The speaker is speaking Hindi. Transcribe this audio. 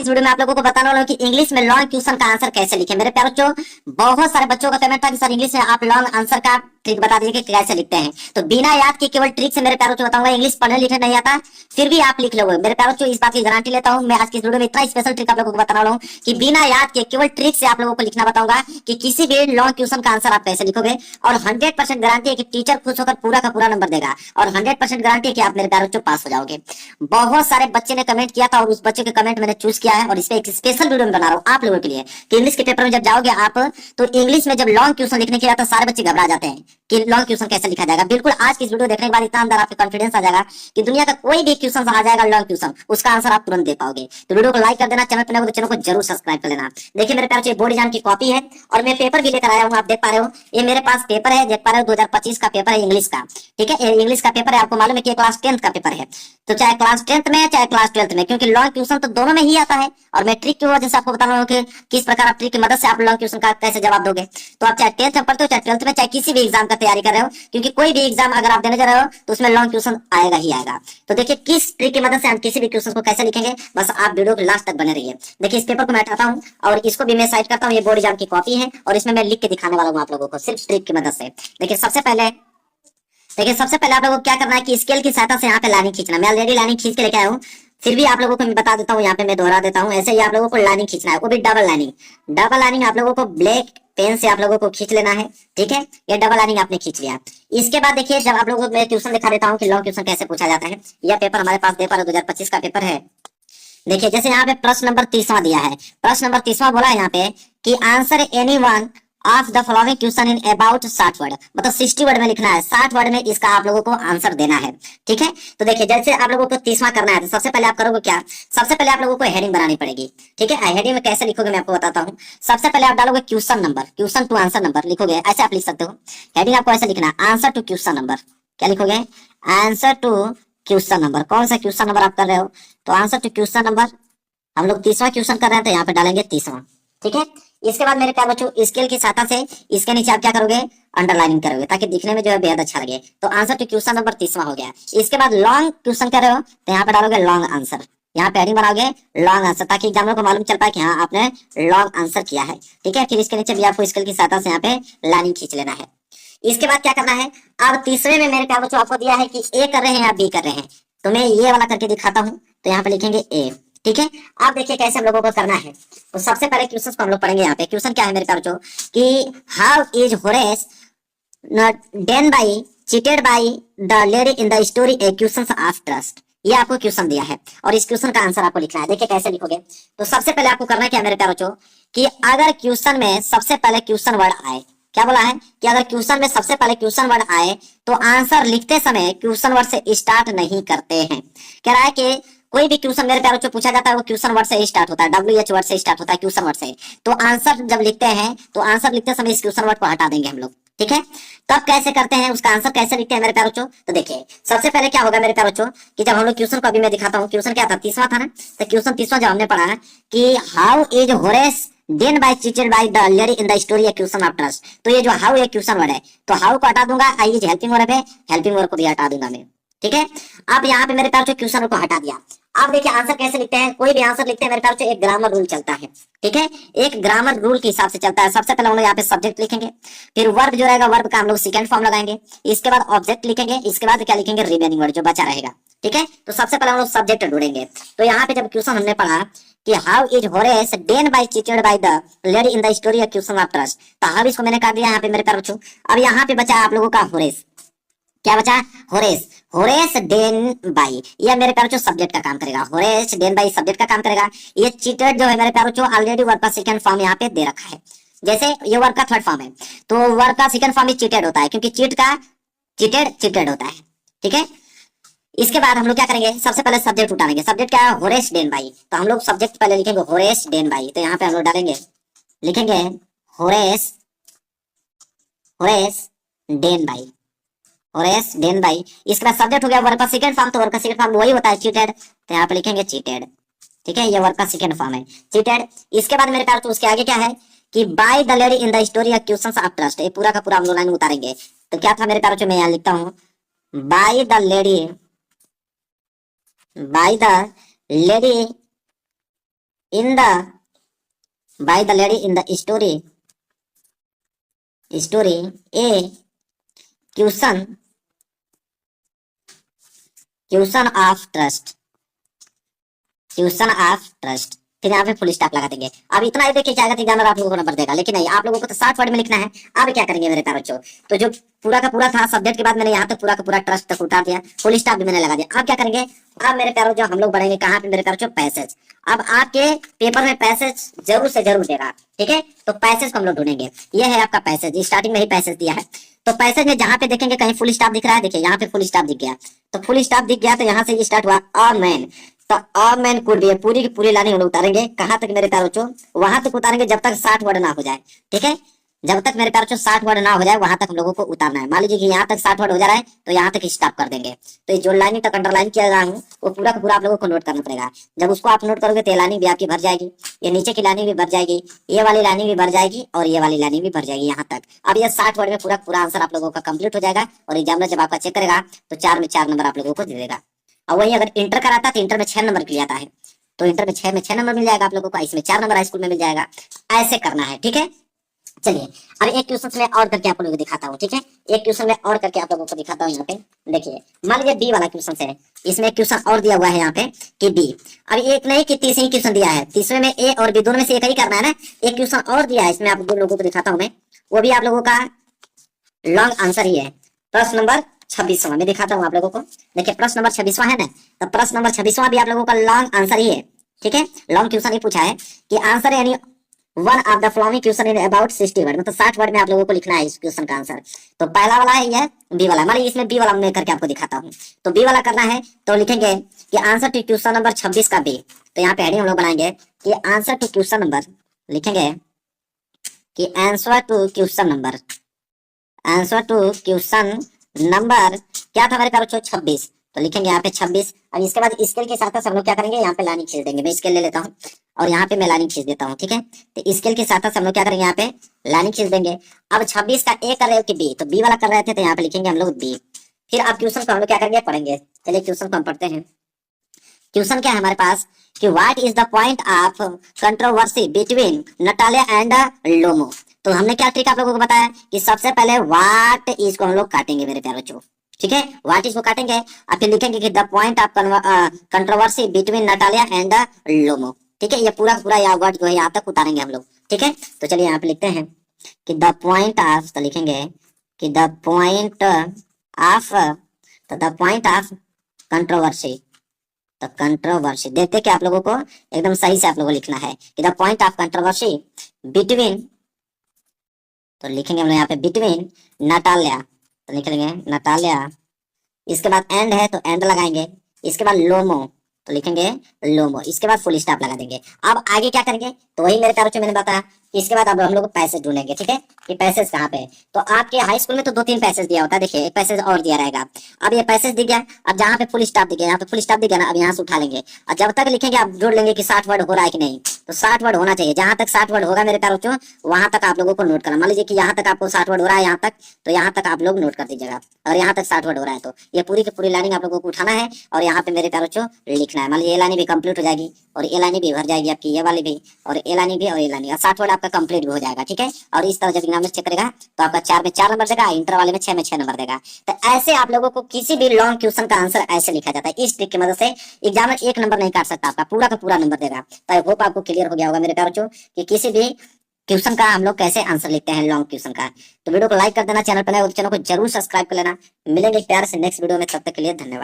इस वीडियो में आप लोगों को बताने वाला हूँ कि इंग्लिश में लॉन्ग क्वेश्चन का आंसर कैसे लिखें। मेरे प्यारे बच्चों, बहुत सारे बच्चों का कमेंट था कि सर इंग्लिश में आप लॉन्ग आंसर का ट्रिक बता दीजिए कि कैसे लिखते हैं। तो बिना याद के केवल ट्रिक से मेरे प्यारे बच्चों बताऊंगा। इंग्लिश पढ़ने लिखने नहीं आता फिर भी आप लिख लोगे। मेरे प्यारे बच्चों, इस बात की गारंटी लेता हूँ। मैं आज की इस वीडियो में इतना स्पेशल ट्रिक आप लोगों को बताने वाला हूँ कि बिना याद के केवल ट्रिक से आप लोगों को लिखना बताऊंगा कि किसी भी लॉन्ग क्वेश्चन का आंसर आप कैसे लिखोगे। और 100% गारंटी है कि टीचर खुश होकर पूरा का पूरा नंबर देगा और 100% गारंटी है कि आप मेरे प्यारे बच्चों पास हो जाओगे। बहुत सारे बच्चे ने कमेंट किया था और उस बच्चे के कमेंट मैंने चूज किया है और इस पे एक स्पेशल वीडियो में बना रहा हूँ आप लोगों के लिए कि इंग्लिश के पेपर में जब जाओगे आप तो इंग्लिश में जब लॉन्ग क्वेश्चन लिखने के लिए तो सारे बच्चे घबरा जाते हैं कि लॉन्ग क्वेश्चन कैसे लिखा जाएगा। बिल्कुल आज की इस वीडियो देखने के बाद इतना अंदर आपके कॉन्फिडेंस आ जाएगा कि दुनिया का कोई भी क्वेश्चन आ जाएगा लॉन्ग क्वेश्चन, उसका आंसर आप तुरंत दे पाओगे। तो वीडियो को लाइक कर देना, चैनल पर नए हो तो चैनल को जरूर सब्सक्राइब कर लेना। देखिए मेरे प्यारे बोर्ड एग्जाम की कॉपी है और मैं पेपर भी लेकर आया हूँ। आप देख पा रहे हो ये मेरे पास पेपर है, देख पा रहे हो 2025 का पेपर है इंग्लिश का। ठीक है, इंग्लिश का पेपर है। आपको मालूम है कि क्लास 10th का पेपर है, तो चाहे क्लास 10th में चाहे क्लास 12th में, क्योंकि लॉन्ग क्वेश्चन तो दोनों में ही आता है। और मैं ट्रिक की वजह से आपको बता रहा हूँ कि किस प्रकार आप ट्रिक की मदद से आप लॉन्ग क्वेश्चन का कैसे जवाब दोगे। तो आप चाहे 10th में पढ़ते हो चाहे 12th में, चाहे किसी भी एग्जाम का तैयारी कर रहे हो, क्योंकि कोई भी एग्जाम अगर आप देने जा रहे हो तो उसमें लॉन्ग क्वेश्चन आएगा ही आएगा। तो देखिए किस ट्रिक की मदद से हम किसी भी क्वेश्चन को कैसे लिखेंगे, बस आप वीडियो के लास्ट तक बने रहिए। देखिए इस पेपर को मैं हटाता हूँ और इसको भी मैं साइड करता हूँ। ये बोर्ड एग्जाम की कॉपी है और इसमें मैं लिख के दिखाने वाला हूँ आप लोगों को सिर्फ ट्रिक की मदद से। देखिए सबसे पहले आप लोगों को क्या करना है कि स्केल की सहायता से यहाँ पे लाइनिंग खींचना। मैं ऑलरेडी लाइनिंग खींच के लेके आया हूँ, फिर भी आप लोगों को मैं बता देता हूँ। यहाँ पे मैं दोहरा देता हूँ। ऐसे ही आप लोगों को लाइनिंग खींचना है, वो भी डबल लाइनिंग। डबल लाइनिंग आप लोगों को ब्लैक पेन से आप लोगों को खींच लेना है। ठीक है, ये डबल लाइनिंग आपने खींच लिया। इसके बाद देखिए जब आप लोगों को मैं ट्यूशन दिखा देता हूँ कि लॉन्ग क्वेश्चन कैसे पूछा जाता है। यह पेपर हमारे पास दे पा 2025 का पेपर है। देखिए जैसे यहाँ पे प्रश्न नंबर 30वां दिया है। प्रश्न नंबर 30वां बोला है यहाँ पे कि answer any one of the following question in about 60 word, मतलब 60 वर्ड में लिखना है। 60 वर्ड में इसका आप लोगों को आंसर देना है। ठीक है, तो देखिए जैसे आप लोगों को 30वां करना है तो सबसे पहले आप करोगे क्या, सबसे पहले आप लोगों को हेडिंग बनानी पड़ेगी। ठीक है, हेडिंग में कैसे लिखोगे मैं आपको बताता हूँ। सबसे पहले आप डालोगे question number, question to answer number लिखोगे। ऐसे आप लिख सकते हो। हेडिंग आपको ऐसे लिखना है, आंसर टू क्वेश्चन नंबर। क्या लिखोगे, आंसर टू क्वेश्चन नंबर। कौन सा क्वेश्चन नंबर आप कर रहे हो, तो आंसर टू क्वेश्चन नंबर। हम लोग 30वां क्वेश्चन कर रहे हैं तो यहाँ पे डालेंगे 30वां। ठीक है, इसके बाद मेरे प्यारे बच्चों स्केल की सहायता से इसके नीचे आप क्या करोगे, अंडरलाइनिंग करोगे ताकि दिखने में जो है बेहद अच्छा लगे। तो आंसर टू क्वेश्चन नंबर 30वां हो गया। इसके बाद लॉन्ग क्वेश्चन कर रहे हो तो यहाँ पे डालोगे लॉन्ग आंसर। यहाँ पे हेडिंग बनाओगे लॉन्ग आंसर ताकि एग्जामिनर को मालूम चल पाए कि हाँ आपने लॉन्ग आंसर किया है। ठीक है, फिर इसके नीचे भी आपको स्केल की सहायता से यहाँ पे लाइनिंग खींच लेना है। इसके बाद क्या करना है, अब तीसरे में मेरे प्यारे बच्चों आपको दिया है कि ए कर रहे हैं या बी कर रहे हैं, तो मैं ये वाला करके दिखाता हूँ। तो यहाँ पे लिखेंगे ए। ठीक है, आप देखिए कैसे हम लोगों को करना है। तो सबसे पहले क्वेश्चन को हम लोग पढ़ेंगे। यहाँ पे क्वेश्चन क्या है मेरे प्यारे बच्चों कि how is Horace done by cheated by the lady in the story a question of trust. ये आपको क्वेश्चन दिया है और इस क्वेश्चन का आंसर आपको लिखना है। देखिए कैसे लिखोगे, तो सबसे पहले आपको करना क्या है मेरे प्यारे बच्चों कि अगर क्वेश्चन में सबसे पहले क्वेश्चन वर्ड आए, क्या बोला है कि अगर क्वेश्चन में सबसे पहले क्वेश्चन वर्ड आए तो आंसर लिखते समय क्वेश्चन वर्ड से स्टार्ट नहीं करते हैं। कह रहा है कि कोई भी क्वेश्चन मेरे प्यारों से पूछा जाता है वो क्वेश्चन वर्ड से ही स्टार्ट होता है, WH वर्ड से स्टार्ट होता है, क्वेश्चन वर्ड से। तो आंसर जब लिखते हैं तो आंसर लिखते समय इस क्वेश्चन वर्ड को हटा देंगे हम लोग। ठीक है, तब कैसे करते हैं, उसका आंसर कैसे लिखते हैं मेरे प्यारे बच्चों। तो देखिए सबसे पहले क्या होगा मेरे प्यारे बच्चों कि जब हम लोग क्वेश्चन को अभी मैं दिखाता हूँ, क्वेश्चन क्या था 30वां था ना। तो क्वेश्चन 30वां जब हमने पढ़ा कि how is Horace Danby cheated by the lady in the story a question of trust, तो ये जो हाउ ये क्वेश्चन वर्ड है तो हाउ को हटा दूंगा, आई इज हेल्पिंग वर्ड है, हेल्पिंग वर्ड को भी हटा दूंगा मैं। ठीक है, अब यहाँ पे मेरे प्यारे क्वेश्चन को हटा दिया। अब देखिए आंसर कैसे लिखते हैं, कोई भी आंसर लिखते हैं मेरे प्यारे एक ग्रामर रूल चलता है। ठीक है, एक ग्रामर रूल के हिसाब से चलता है। सबसे पहले हम लोग यहाँ पे सब्जेक्ट लिखेंगे, फिर वर्ब जो रहेगा वर्ब का हम लोग सेकंड फॉर्म लगाएंगे, इसके बाद ऑब्जेक्ट लिखेंगे, इसके बाद क्या लिखेंगे रिमेनिंग वर्ड जो बचा रहेगा। ठीक है, तो सबसे पहले हम लोग सब्जेक्ट ढूंढेंगे। तो यहाँ पे जब क्वेश्चन हमने पढ़ा कि how is Horace done by cheated by the lady in the story of question of trust, तो हाउ इसको मैंने काट दिया यहाँ पे मेरे प्यारे बच्चों। अब यहाँ पे बचा आप लोगों का होरेस। क्या बचा, होरेस। होरेस डेन बाई, ये मेरे प्यारे सब्जेक्ट का काम करेगा। होरेस डेन बाई सब्जेक्ट का काम करेगा। ये चीटेड जो है मेरे प्यारे ऑलरेडी वर्ब का सेकंड फॉर्म यहाँ पे दे रखा है, जैसे ये वर्ब का थर्ड फॉर्म है तो वर्ब का सेकंड फॉर्म ही चीटेड होता है, क्योंकि चीट का चीटेड होता है। ठीक है, इसके बाद हम लोग क्या करेंगे, सबसे पहले सब्जेक्ट उठाएंगे। सब्जेक्ट क्या है, होरेस डेन बाई, तो हम लोग सब्जेक्ट पहले लिखेंगे होरेस डेन बाई। तो यहाँ पे हम लोग डालेंगे, लिखेंगे Horace Horace Danby, Horace Danby. इसके बाद सब्जेक्ट हो गया वर्ब का सेकंड फॉर्म, तो वर्ब का सेकंड फॉर्म वही होता है चीटेड, तो यहाँ पे लिखेंगे चीटेड। ठीक है, ये वर्ब का सेकंड फॉर्म है चीटेड। इसके बाद मेरे प्यार उसके आगे क्या है कि bye the lady in the story of questions of trust, ये पूरा का पूरा हम लोग लाइन उतारेंगे। तो क्या था मेरे प्यार मैं यहाँ लिखता हूँ bye the lady in the by the lady in the story a question question of trust, question of trust. फिर यहाँ पे फुल स्टॉप लगा देंगे। अब इतना ही देखिए क्या आएगा, एग्जामिनर आप लोगों को नंबर देगा, लेकिन नहीं, आप लोगों को तो 60 वर्ड में लिखना है। अब क्या करेंगे मेरे प्यारे बच्चों, तो जो पूरा का पूरा था सब्जेक्ट के बाद मैंने यहाँ तक पूरा का पूरा ट्रस्ट तक उतार दिया, फुल स्टॉप भी मैंने लगा दिया। अब क्या करेंगे, अब मेरे प्यारों जो हम लोग बढ़ेंगे कहाँ पे मेरे प्यारों जो पैसेज। अब आपके पेपर में पैसेज जरूर से जरूर देगा, ठीक है। तो पैसेज को हम लोग ढूंढेंगे। ये है आपका पैसेज, स्टार्टिंग में ही पैसेज दिया है। तो पैसेज में जहां पे देखेंगे कहीं फुल स्टॉप दिख रहा है, देखिए यहाँ पे फुल स्टॉप दिख गया। तो फुल स्टॉप दिख गया तो यहाँ से स्टार्ट हुआ अ मैन। तो अ मैन कुड भी पूरी की पूरी लाइन हम लोग उतारेंगे। कहां तक मेरे प्यारे बच्चों, वहां तक उतारेंगे जब तक 60 वर्ड ना हो जाए, ठीक है। जब तक मेरे प्यारे बच्चों 60 वर्ड ना हो जाए वहां तक हम लोगों को उतारना है। मान लीजिए कि यहाँ तक 60 वर्ड हो जा रहा है तो यहाँ तक स्टॉप कर देंगे। तो जो लाइनिंग तक अंडरलाइन किया रहा हूँ वो पूरा का पूरा आप लोगों को नोट करना पड़ेगा। जब उसको आप नोट करोगे तो लाइनिंग भी आपकी भर जाएगी, ये नीचे की लाइनिंग भी भर जाएगी, ये वाली लाइनिंग भी भर जाएगी और ये वाली लाइनिंग भी भर जाएगी यहाँ तक। अब ये 60 वर्ड में पूरा पूरा आंसर आप लोगों का कंप्लीट हो जाएगा और एग्जामिनर जब आपका चेक करेगा तो 4 में 4 नंबर आप लोगों को दे देगा। और वही अगर इंटर कराता तो इंटर में 6 नंबर के लिए आता है, तो इंटर में 6 नंबर मिल जाएगा आप लोगों को, इसमें 4 नंबर हाई स्कूल में मिल जाएगा। ऐसे करना है, ठीक है। चलिए अब एक क्वेश्चन में और करके आप लोगों को दिखाता हूँ, ठीक है। एक क्वेश्चन में और करके आप लोगों को दिखाता हूँ। यहाँ पे देखिए, मान लीजिए बी वाला क्वेश्चन से, इसमें एक क्वेश्चन और दिया हुआ है यहाँ पे कि बी। अब एक नहीं कि तीसरी क्वेश्चन दिया है, तीसरे में ए और बी दोनों में से एक ही करना है ना। एक क्वेश्चन और दिया है इसमें आप दो लोगों को दिखाता हूँ मैं, वो भी आप लोगों का लॉन्ग आंसर ही है। प्रश्न नंबर 26वां में दिखाता हूँ आप लोगों को। देखिए प्रश्न नंबर 26वां है ना, तो प्रश्न नंबर 26वां भी आप लोगों का लॉन्ग आंसर ही है, ठीक है। लॉन्ग क्वेश्चन ही पूछा है कि आंसर यानी one of the following question in about 60 word, मतलब 60 वर्ड में आप लोगों को लिखना है इस क्वेश्चन का आंसर। तो पहला वाला है ये बी वाला, मान लीजिए इसमें बी वाला मैं करके आपको दिखाता हूँ। तो बी वाला करना है तो लिखेंगे कि आंसर टू क्वेश्चन नंबर 26 का बी। तो यहाँ पे हेडिंग हम लोग बनाएंगे कि आंसर टू क्वेश्चन नंबर, लिखेंगे कि answer to question number, answer to question number क्या था मेरे प्यारे बच्चों, 26। तो लिखेंगे यहाँ पे 26। अब इसके बाद स्केल के साथ हम लोग क्या करेंगे, यहाँ पे लाइनिंग खींच देंगे। मैं स्केल ले लेता हूँ और यहाँ पे मैं लाइनिंग खींच देता हूँ, ठीक है। तो स्केल के साथ हम लोग क्या करेंगे, यहाँ पे लाइनिंग खींच देंगे। अब 26 का ए कर रहे हो कि बी, तो बी वाला कर रहे थे तो यहाँ पे लिखेंगे हम लोग बी। फिर अब क्वेश्चन को हम लोग क्या करेंगे, पढ़ेंगे। चलिए क्वेश्चन को हम पढ़ते हैं। क्वेश्चन क्या है हमारे पास कि what is the point of controversy between Natalia and Lomov. तो हमने क्या ट्रिक आप लोगों को बताया कि सबसे पहले व्हाट इज को हम लोग काटेंगे मेरे प्यारे बच्चों, ठीक है। व्हाट इज को काटेंगे और फिर लिखेंगे कि the point of controversy between Natalia and Lomov, ठीक है। ये पूरा पूरा या वर्ड जो है यहाँ तक उतारेंगे हम लोग, ठीक है। तो चलिए यहाँ पे लिखते हैं कि द पॉइंट ऑफ, तो लिखेंगे कि द पॉइंट ऑफ, तो द पॉइंट ऑफ कंट्रोवर्सी, तो कंट्रोवर्सी देखते कि आप लोगों को एकदम सही से आप लोगों को लिखना है कि the point of controversy between, तो लिखेंगे हम लोग यहाँ पे बिटवीन नटालिया, तो लिख लेंगे नटालिया। इसके बाद एंड है तो एंड लगाएंगे। इसके बाद लोमो, तो लिखेंगे लोमो। इसके बाद फुल स्टॉप लगा देंगे। अब आगे क्या करेंगे, तो वही मेरे प्यारे बच्चों मैंने बताया। इसके बाद अब हम लोग पैसेज ढूंढेंगे, ठीक है, कि पैसेज कहाँ पे है। तो आपके हाई स्कूल में तो 2-3 पैसेज दिया होता है, देखिए एक पैसेज और दिया रहेगा। अब ये पैसेज दिख गया, अब जहाँ पे फुल स्टॉप दिख गया, यहाँ पे फुल स्टॉप दिख गया ना, अब यहाँ से उठा लेंगे और जब तक लिखेंगे आप जोड़ लेंगे कि 60 वर्ड हो रहा है कि नहीं। तो 60 वर्ड होना चाहिए, जहां तक 60 वर्ड होगा मेरे प्यारे बच्चों वहां तक आप लोगों को नोट करना। मान लीजिए कि यहाँ तक आपको 60 वर्ड हो रहा है यहाँ तक, तो यहाँ तक आप लोग नोट कर दीजिएगा। और यहाँ तक 60 वर्ड हो रहा है तो ये पूरी की पूरी लाइनिंग आप लोगों को उठाना है और यहाँ पे मेरे प्यारे बच्चों लिखना है। मान लीजिए ये लाइनिंग भी कंप्लीट हो जाएगी और ये लाइनिंग भी भर जाएगी आपकी, ये वाली भी और ये लाइनिंग भी और ये लाइनिंग, 60 वर्ड आपका कंप्लीट भी हो जाएगा, ठीक है। और इस तरह जब एग्जाम में चेक करेगा तो आपका 4 में 4 नंबर देगा, इंटर वाले में 6 में 6 नंबर देगा। तो ऐसे आप लोगों को किसी भी लॉन्ग क्वेश्चन का आंसर ऐसे लिखा जाता है। इस ट्रिक की मदद से एग्जाम में 1 नंबर नहीं काट सकता, आपका पूरा का पूरा नंबर देगा। तो आई होप आपको क्लियर हो गया होगा मेरे प्यारे बच्चों कि किसी भी क्वेश्चन का हम लोग कैसे आंसर लिखते हैं लॉन्ग क्वेश्चन का। तो वीडियो को लाइक कर देना, चैनल पर नए हो तो चैनल को जरूर सब्सक्राइब कर लेना। मिलेंगे प्यार से नेक्स्ट वीडियो में, तब तक के लिए धन्यवाद।